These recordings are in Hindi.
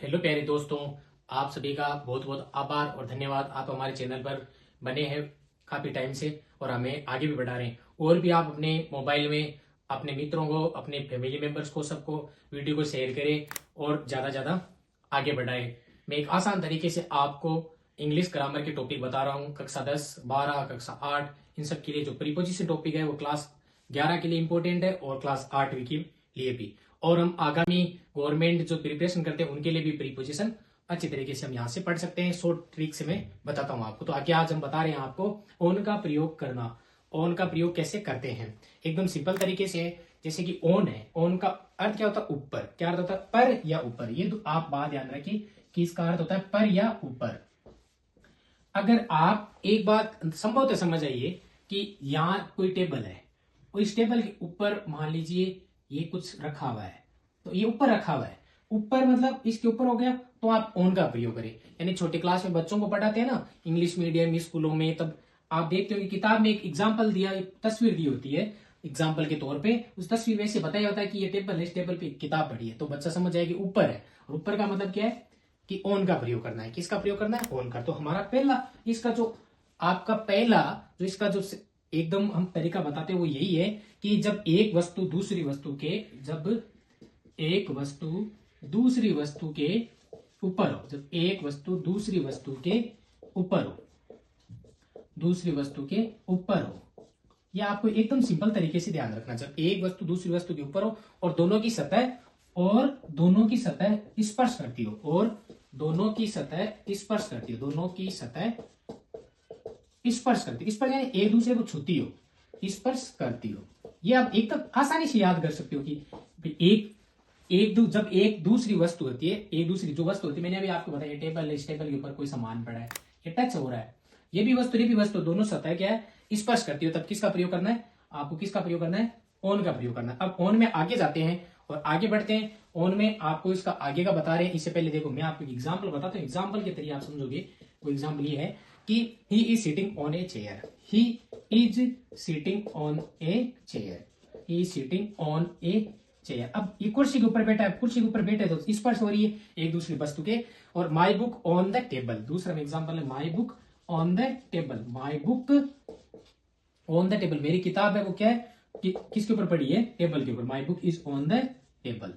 हेलो प्यारे दोस्तों, आप सभी का बहुत बहुत आभार और धन्यवाद। आप हमारे चैनल पर बने हैं काफी टाइम से और हमें आगे भी बढ़ा रहे हैं। और भी आप अपने मोबाइल में अपने मित्रों को, अपने फैमिली मेंबर्स को, सबको वीडियो को शेयर करें और ज्यादा ज्यादा आगे बढ़ाएं। मैं एक आसान तरीके से आपको इंग्लिश ग्रामर के टॉपिक बता रहा हूँ। कक्षा 10, 12, कक्षा 8 इन सब के लिए जो प्रीपोजिशन टॉपिक है वो क्लास 11 के लिए इंपॉर्टेंट है और क्लास 8वीं के लिए भी। और हम आगामी गवर्नमेंट जो प्रिपरेशन करते हैं उनके लिए भी प्रीपोजिशन अच्छी तरीके से हम यहाँ से पढ़ सकते हैं। शॉर्ट ट्रिक से मैं बताता हूँ आपको। तो आगे आज हम बता रहे हैं आपको ऑन का प्रयोग करना। ऑन का प्रयोग कैसे करते हैं एकदम सिंपल तरीके से। जैसे कि ऑन है, ऑन का अर्थ क्या होता है? ऊपर। क्या अर्थ होता है? पर या ऊपर। ये तो आप बात ध्यान रखिए कि इसका अर्थ होता है पर या ऊपर। अगर आप एक बात संभवतः समझ आइए कि यहाँ कोई टेबल है और इस टेबल के ऊपर मान लीजिए ये कुछ रखा हुआ है, तो ये ऊपर रखा हुआ है, ऊपर मतलब इसके ऊपर हो गया, तो आप ऑन का प्रयोग करें। यानी छोटे क्लास में बच्चों को पढ़ाते हैं ना इंग्लिश मीडियम स्कूलों में, तब आप देखते हो कि किताब में एक एग्जाम्पल दिया, एक तस्वीर दी होती है एग्जाम्पल के तौर पे। उस तस्वीर में से बताया होता है कि ये टेबल है, इस टेबल पे किताब पड़ी है, तो बच्चा समझ जाए कि ऊपर है। और ऊपर का मतलब क्या है कि ऑन का प्रयोग करना है। किसका प्रयोग करना है? ऑन का। तो हमारा पहला इसका जो आपका पहला जो इसका जो एकदम हम तरीका बताते हैं वो यही है कि जब एक वस्तु दूसरी वस्तु के जब एक वस्तु दूसरी वस्तु के ऊपर हो, जब एक वस्तु दूसरी वस्तु के ऊपर हो, दूसरी वस्तु के ऊपर हो, यह आपको एकदम सिंपल तरीके से ध्यान रखना। जब एक वस्तु दूसरी वस्तु के ऊपर हो और दोनों की सतह स्पर्श करती हो, और दोनों की सतह स्पर्श करती हो, दोनों की सतह स्पर्श करती हो, स्पर्श यानी एक दूसरे को छूती हो, स्पर्श करती हो। ये आप एकदम आसानी से याद कर सकते हो कि जब एक दूसरी वस्तु होती है, एक दूसरी जो वस्तु होती है, मैंने अभी आपको बताया टेबल है, इस टेबल के ऊपर कोई सामान पड़ा है, ये टच हो रहा है, ये भी वस्तु दोनों सतह क्या है? स्पर्श करती हो। तब किसका प्रयोग करना है आपको? किसका प्रयोग करना है? ऑन का प्रयोग करना है। अब ऑन में आगे जाते हैं और आगे बढ़ते हैं। ऑन में आपको इसका आगे का बता रहे हैं। इससे पहले देखो मैं आपको एग्जाम्पल बताता हूँ, एग्जाम्पल के जरिए आप समझोगे। वो एग्जाम्पल ये है कि he is sitting on a chair, he is sitting on a chair, he is sitting on a chair. अब ये कुर्सी के ऊपर बैठा है, कुर्सी के ऊपर बैठे तो स्पर्श हो रही है एक दूसरी वस्तु के। और my book on the table, दूसरा एग्जाम्पल है my book on the table, my book on the table, मेरी किताब है वो क्या है किसके ऊपर पड़ी है? टेबल के ऊपर। My book is on the table.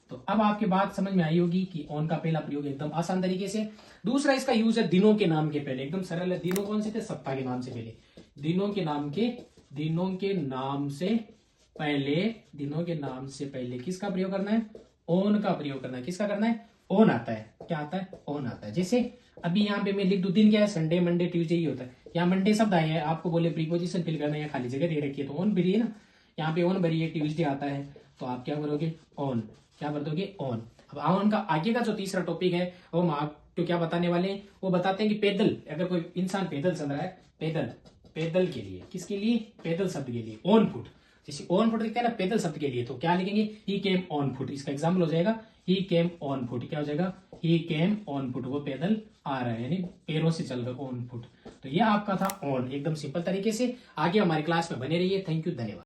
तो अब आपके बात समझ में आई होगी कि ऑन का पहला प्रयोग एकदम आसान तरीके से। दूसरा इसका यूज है दिनों के नाम के पहले, एकदम सरल है। दिनों कौन से थे? सप्ताह के नाम से पहले। दिनों के नाम से पहले किसका प्रयोग करना है? ऑन का प्रयोग करना है। किसका करना है? ऑन आता है। क्या आता है? ऑन आता है। जैसे अभी यहाँ पे मैं लिख दूं, दिन क्या है? संडे, मंडे, ट्यूसडे ही होता है। यहाँ मंडे शब्द आए हैं, आपको बोले प्रीपोजिशन फिल करना है, यहाँ खाली जगह दे रखी है तो ऑन भरी है ना, यहाँ पे ऑन भरी है। ट्यूसडे आता है तो आप क्या करोगे? ऑन। क्या बरतोगे? ऑन। अब ऑन का आगे का जो तीसरा टॉपिक है वो हम आपको क्या बताने वाले हैं? वो बताते हैं कि पैदल, अगर कोई इंसान पैदल चल रहा है, पैदल के लिए, किसके लिए? पैदल शब्द के लिए ऑन फुट। जैसे ऑन फुट लिखते हैं ना पैदल शब्द के लिए, तो क्या लिखेंगे? ही केम ऑन फुट। इसका एग्जाम्पल हो जाएगा ही केम ऑन फुट। क्या हो जाएगा? ही केम ऑन फुट, वो पैदल आ रहा है, यानी पैरों से चल रहा ऑन फुट। तो ये आपका था ऑन, एकदम सिंपल तरीके से। आगे हमारी क्लास में बने रहिए। थैंक यू, धन्यवाद।